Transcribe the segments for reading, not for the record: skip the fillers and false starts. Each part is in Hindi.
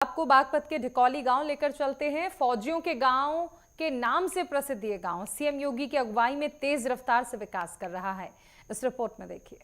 आपको बागपत के ढिकौली गांव लेकर चलते हैं। फौजियों के गांव के नाम से प्रसिद्ध ये गांव सीएम योगी की अगुवाई में तेज रफ्तार से विकास कर रहा है। इस रिपोर्ट में देखिए।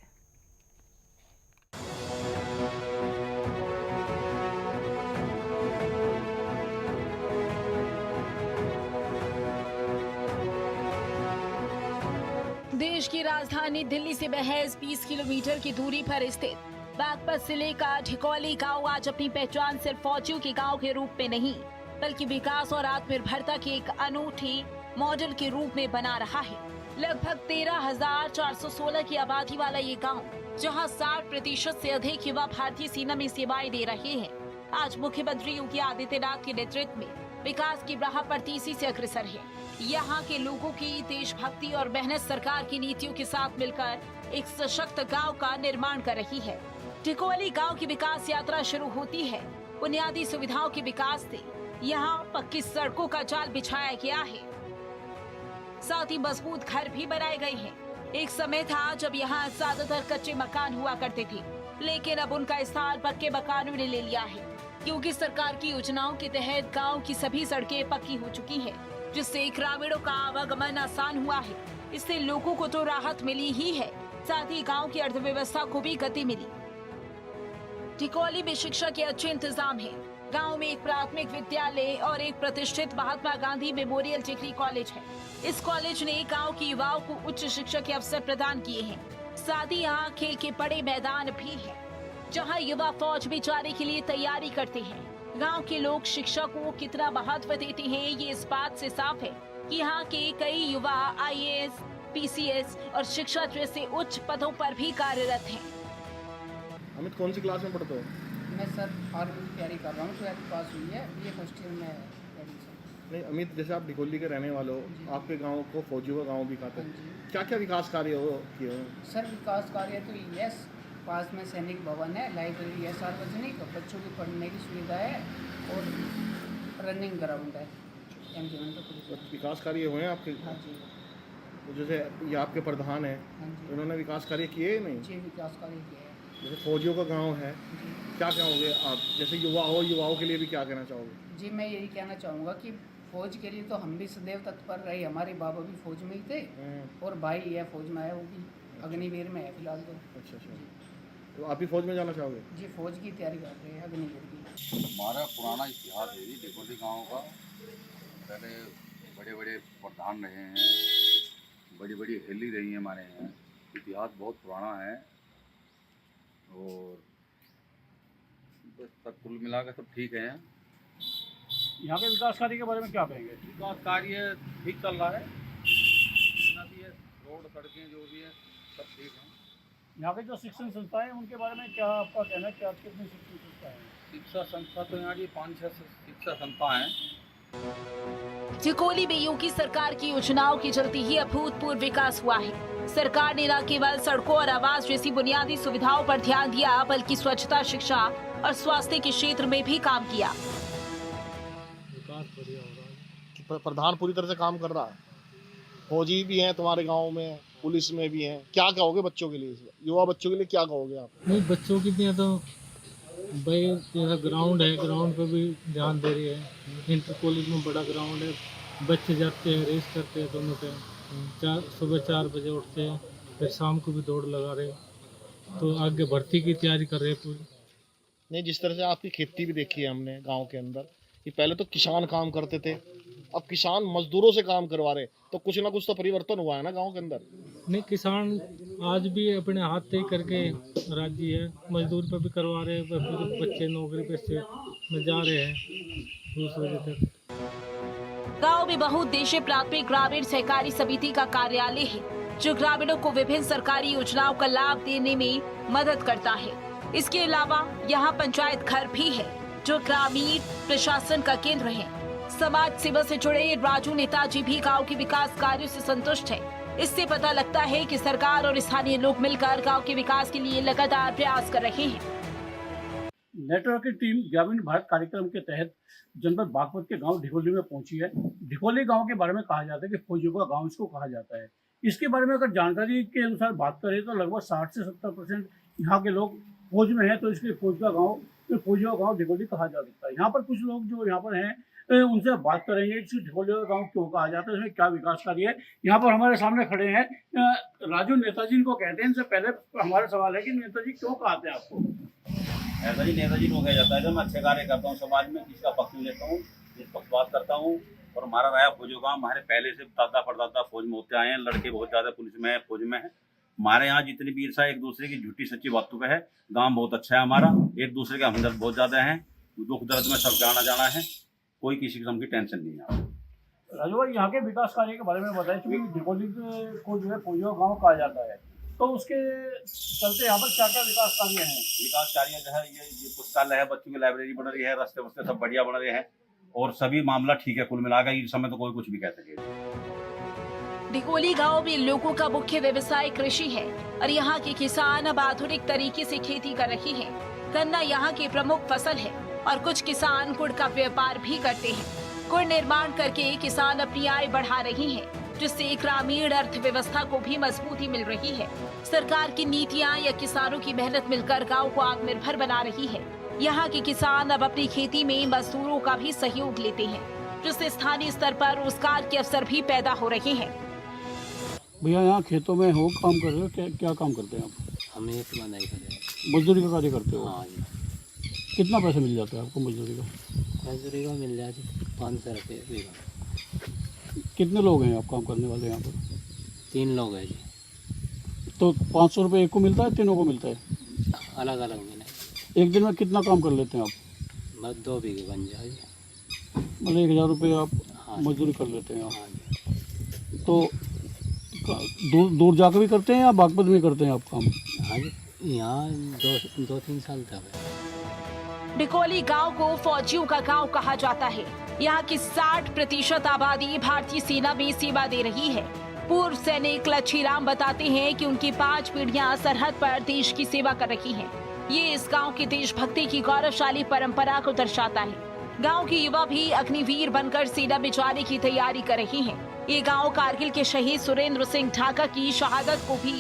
देश की राजधानी दिल्ली से महज 20 किलोमीटर की दूरी पर स्थित बागपत जिले का ढिकौली गांव आज अपनी पहचान सिर्फ फौजियों के गांव के रूप में नहीं, बल्कि विकास और आत्मनिर्भरता के एक अनूठे मॉडल के रूप में बना रहा है। लगभग 13,416 की आबादी वाला ये गांव, जहां 60% से अधिक युवा भारतीय सेना में सेवाएं दे रहे हैं, आज मुख्यमंत्री योगी आदित्यनाथ के नेतृत्व में विकास की राह पर तेजी से अग्रसर है। यहाँ के लोगों की देशभक्ति और मेहनत सरकार की नीतियों के साथ मिलकर एक सशक्त गांव का निर्माण कर रही है। ढिकौली गांव की विकास यात्रा शुरू होती है बुनियादी सुविधाओं के विकास से। यहाँ पक्की सड़कों का जाल बिछाया गया है, साथ ही मजबूत घर भी बनाए गए हैं। एक समय था जब यहाँ ज्यादातर कच्चे मकान हुआ करते थे, लेकिन अब उनका स्थान पक्के मकानों ने ले लिया है, क्योंकि सरकार की योजनाओं के तहत गांव की सभी सड़कें पक्की हो चुकी हैं, जिससे ग्रामीणों का आवागमन आसान हुआ है। इससे लोगों को तो राहत मिली ही है, साथ ही गांव की अर्थव्यवस्था को भी गति मिली। ढिकौली में शिक्षा के अच्छे इंतजाम है। गांव में एक प्राथमिक विद्यालय और एक प्रतिष्ठित Mahatma Gandhi memorial degree college है। इस कॉलेज ने गांव के युवाओं को उच्च शिक्षा के अवसर प्रदान किए हैं। साथ ही यहाँ खेल के बड़े मैदान भी है, जहाँ युवा फौज में जाने के लिए तैयारी करते हैं। गांव के लोग शिक्षा को कितना महत्व देते हैं, ये इस बात से साफ है कि यहाँ के कई युवा IAS, PCS और शिक्षा जैसे उच्च पदों पर भी कार्यरत हैं। अमित कौन सी क्लास में पढ़ते हो? मैं सर आर्मी की तैयारी कर रहा हूँ। 12th पास हुई है, ये फर्स्ट ईयर में एडमिशन। नहीं अमित, जैसे आप ढिकौली के रहने वाले हो, आपके गांव को फौजियों का गांव भी कहते हैं, क्या क्या विकास कार्य हो किए हो? सर विकास कार्य तो यस, पास में सैनिक भवन है, लाइब्रेरी है सार्वजनिक, बच्चों की पढ़ने की सुविधा है और रनिंग ग्राउंड है। तो विकास कार्य हुए हैं आपके? हाँ जी। तो जैसे ये आपके प्रधान हैं, हाँ जी। उन्होंने विकास कार्य किए ही नहीं? जी विकास कार्य किया है। जैसे फौजियों का गांव है, जी क्या कहोगे आप? जैसे युवा हो, युवाओं के लिए भी क्या कहना चाहोगे? जी, मैं यही कहना चाहूँगा कि फौज के लिए तो हम भी सदैव तत्पर रहे। हमारे बाबा भी फौज में ही थे और भाई है फौज में है, वो भी अग्निवीर में है फिलहाल तो। अच्छा अच्छा, तो आप भी फौज में जाना चाहोगे? जी फौज की तैयारी कर रहे हैं, अग्निवीर की। हमारा पुराना इतिहास है जी ढिकौली गाँव का। पहले बड़े बड़े प्रधान रहे हैं, बड़ी बड़ी हवेली रही है हमारे यहाँ। इतिहास बहुत पुराना है और बस सब कुल मिलाकर सब ठीक है। यहाँ के विकास कार्य के बारे में क्या कहेंगे? विकास कार्य ठीक चल रहा है, जितना भी है रोड सड़कें जो भी है सब ठीक हैं। यहाँ के जो शिक्षण संस्थाएं हैं उनके बारे में क्या आपका कहना है? क्या कितनी शिक्षण संस्था है? शिक्षा संस्था तो यहाँ जी 5-6 शिक्षा संस्था हैं। ढिकौली में योगी सरकार की योजनाओं के चलते ही अभूतपूर्व विकास हुआ है। सरकार ने न केवल सड़कों और आवास जैसी बुनियादी सुविधाओं पर ध्यान दिया, बल्कि स्वच्छता, शिक्षा और स्वास्थ्य के क्षेत्र में भी काम किया। विकास बढ़िया हो रहा है। प्रधान पूरी तरह से काम कर रहा है, फौजी भी हैं तुम्हारे गाँव में, पुलिस में भी हैं, क्या कहोगे बच्चों के लिए, युवा बच्चों के लिए क्या कहोगे आप? नहीं, बच्चों के लिए तो भाई जैसा ग्राउंड है, ग्राउंड पे भी ध्यान दे रही है। इंटर कॉलेज में बड़ा ग्राउंड है, बच्चे जाते हैं, रेस करते हैं दोनों टाइम। सुबह 4 बजे उठते हैं, फिर शाम को भी दौड़ लगा रहे, तो आगे भर्ती की तैयारी कर रहे हैं पूरी। नहीं, जिस तरह से आपकी खेती भी देखी है हमने गांव के अंदर, कि पहले तो किसान काम करते थे, अब किसान मजदूरों से काम करवा रहे, तो कुछ ना कुछ तो परिवर्तन हुआ है ना गांव के अंदर? नहीं, किसान आज भी अपने हाथ तय करके राजी है, मजदूर पे भी करवा रहे हैं, फिर बच्चे नौकरी पे से में जा रहे हैं दूसरे बजे तक। गांव में बहुउद्देशीय प्राथमिक ग्रामीण सहकारी समिति का कार्यालय है, जो ग्रामीणों को विभिन्न सरकारी योजनाओं का लाभ देने में मदद करता है। इसके अलावा यहाँ पंचायत घर भी है, जो ग्रामीण प्रशासन का केंद्र है। समाज सेवा से जुड़े राजू नेताजी भी गांव के विकास कार्यों से संतुष्ट है। इससे पता लगता है कि सरकार और स्थानीय लोग मिलकर गांव के विकास के लिए लगातार प्रयास कर रहे हैं। नेटवर्क की टीम ग्रामीण भारत कार्यक्रम के तहत जनपद बागपत के गांव ढिकौली में पहुंची है। ढिकौली गांव के बारे में कहा जाता है कि फौजियों का गांव इसको कहा जाता है। इसके बारे में अगर जानकारी के अनुसार बात करें तो लगभग 60 से 70% यहाँ के लोग फौज में है, तो इसलिए फौज का गांव फिर फौजियों का गाँव ढिकोली कहा जा सकता है। यहाँ पर कुछ लोग जो यहाँ पर हैं उनसे बात करेंगे कि ढिकोली का गाँव क्यों कहा जाता है, इसमें क्या विकास कार्य है। यहाँ पर हमारे सामने खड़े हैं राजू, नेताजी इनको कहते हैं। इनसे पहले हमारा सवाल है कि नेताजी क्यों कहते हैं आपको? ऐसा ही नेताजी को कहा जाता है कि मैं अच्छे कार्य करता हूँ, समाज में किसका पक्ष लेता हूँ, निष्पक्षपात करता हूँ। और हमारा रहा फौजियों का, हमारे पहले से दादा परदादा फौज में होते आए हैं, लड़के बहुत ज़्यादा पुलिस में है, फौज में है। हमारे यहाँ जितनी भी ईर्षा एक दूसरे की झूठी सच्ची बातों पे है। गांव बहुत अच्छा है हमारा, एक दूसरे के हमदर्द बहुत ज़्यादा हैं, दुख दर्द में सब आना जाना है, कोई किसी किस्म की टेंशन नहीं है। राजू भाई, यहाँ के विकास कार्य के बारे में बताएं, क्योंकि ढिकोली को जो है फौजियों का गाँव कहा जाता है, तो उसके चलते यहाँ पर क्या क्या विकास कार्य हैं? विकास कार्य जो है ये पुस्तकालय है, बच्चों की लाइब्रेरी बन रही है, रास्ते वस्ते सब बढ़िया बन रहे हैं और सभी मामला ठीक है। कुल मिलाकर इस समय तो कोई कुछ भी कह सके। ढिकोली गांव में लोगों का मुख्य व्यवसाय कृषि है और यहाँ के किसान अब आधुनिक तरीके से खेती कर रहे हैं। गन्ना यहाँ की प्रमुख फसल है और कुछ किसान गुड़ का व्यापार भी करते हैं। गुड़ निर्माण करके किसान अपनी आय बढ़ा रहे हैं, जिससे ग्रामीण अर्थव्यवस्था को भी मजबूती मिल रही है। सरकार की नीतियां या किसानों की मेहनत मिलकर गांव को आत्मनिर्भर बना रही है। यहाँ के किसान अब अपनी खेती में मजदूरों का भी सहयोग लेते हैं, जिससे स्थानीय स्तर पर रोजगार के अवसर भी पैदा हो रहे हैं। भैया, यहाँ खेतों में हो काम कर रहे हो, क्या काम करते हैं आप? हम एक बनाई करें, मजदूरी का कार्य करते हो? हाँ जी। कितना पैसा मिल जाता है आपको मजदूरी का? मजदूरी का मिल जाए 500 रुपये बीघा। कितने लोग हैं आप काम करने वाले यहाँ पर? 3 लोग हैं जी। तो 500 रुपये एक को मिलता है, तीनों को मिलता है? अलग अलग मिले। एक दिन में कितना काम कर लेते हैं आप? बस 2 बीघे बन जाए जी। मतलब 1000 रुपये आप हाँ मजदूरी कर लेते हैं आप? हाँ जी। तो दूर जाकर भी करते हैं या बागपत में करते हैं आप काम? हाँ जी, यहाँ 2-3 साल तक है। ढिकोली गांव को फौजियों का गांव कहा जाता है। यहाँ की 60% आबादी भारतीय सेना में सेवा दे रही है। पूर्व सैनिक लच्छीराम बताते हैं कि उनकी 5 पीढ़ियां सरहद पर देश की सेवा कर रही हैं। ये इस गांव की देशभक्ति की गौरवशाली परंपरा को दर्शाता है। गांव के युवा भी अग्निवीर बनकर सेना में जाने की तैयारी कर रहे हैं। ये गांव कारगिल के शहीद सुरेंद्र सिंह ढाका की शहादत को भी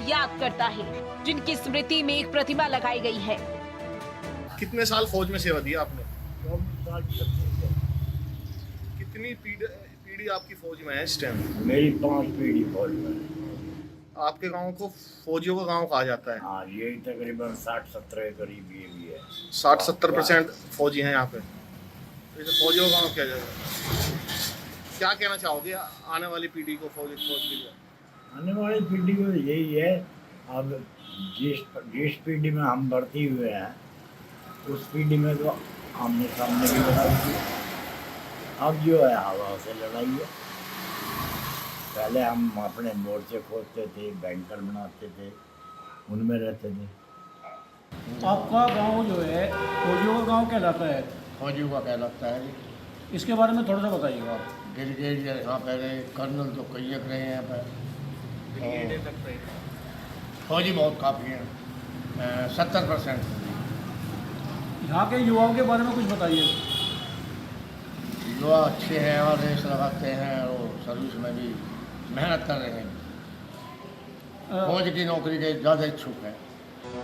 याद करता है, जिनकी स्मृति में एक प्रतिमा लगाई गई है। कितने साल फौज में सेवा दी आपने? कितनी पीढ़ी आपकी फौज में है इस टाइम? मेरी 5 पीढ़ी फौज में है। आपके गांव को फौजियों का गांव कहा जाता है? हाँ, ये तकरीबन 60-70 के करीब ये भी है। 60-70% फौजी हैं यहाँ पे, तो इसे फौजियों का गांव किया जाएगा। क्या कहना चाहोगे आने वाली पीढ़ी को फौज के लिए? आने वाली पीढ़ी को यही है, अब जिस पीढ़ी में हम भर्ती हुए हैं उस पीढ़ी में तो आमने सामने की लड़ाई थी, अब जो है हवा से लड़ाई है। पहले हम अपने मोर्चे खोदते थे, बैंकर बनाते थे, उनमें रहते थे। आपका गांव जो है फौजियों का गांव कहलाता है? फौजियों का कहलाता है। इसके बारे में थोड़ा सा बताइएगा आप। ब्रिगेडियर यहाँ पे रहे, कर्नल तो कई एक रहे हैं यहाँ पर, ब्रिगेडियर तक रहे। फौजी बहुत काफ़ी हैं, 70%। यहाँ के युवाओं के बारे में कुछ बताइए। युवा अच्छे हैं और रेस लगाते हैं और सर्विस में भी मेहनत कर रहे हैं। फौज की नौकरी के ज़्यादा इच्छुक हैं।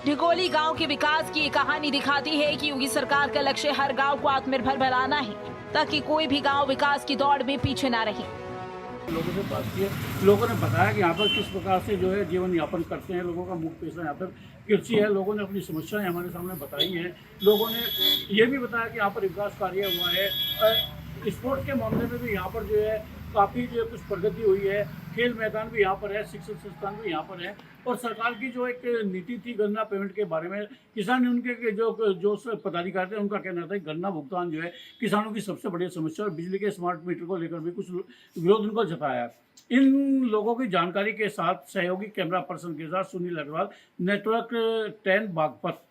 ढिकोली गांव के विकास की कहानी दिखाती है कि योगी सरकार का लक्ष्य हर गांव को आत्मनिर्भर बनाना है, ताकि कोई भी गांव विकास की दौड़ में पीछे ना रहे। लोगों से बात की, लोगों ने बताया कि यहाँ पर किस प्रकार से जो है जीवन यापन करते हैं। लोगों का मुख्य पेशा यहाँ पर कृषि है। लोगों ने अपनी समस्याएं हमारे सामने बताई हैं। लोगों ने ये भी बताया कि यहाँ पर विकास कार्य हुआ है। स्पोर्ट्स के मामले में भी यहाँ पर जो है काफ़ी जो कुछ प्रगति हुई है। खेल मैदान भी यहाँ पर है, शिक्षण संस्थान भी यहाँ पर है। और सरकार की जो एक नीति थी गन्ना पेमेंट के बारे में, किसान उनके जो पदाधिकारी थे उनका कहना था कि गन्ना भुगतान जो है किसानों की सबसे बड़ी समस्या, और बिजली के स्मार्ट मीटर को लेकर भी कुछ विरोध उनको जताया। इन लोगों की जानकारी के साथ सहयोगी कैमरा पर्सन के साथ सुनील अग्रवाल, नेटवर्क 10 बागपत।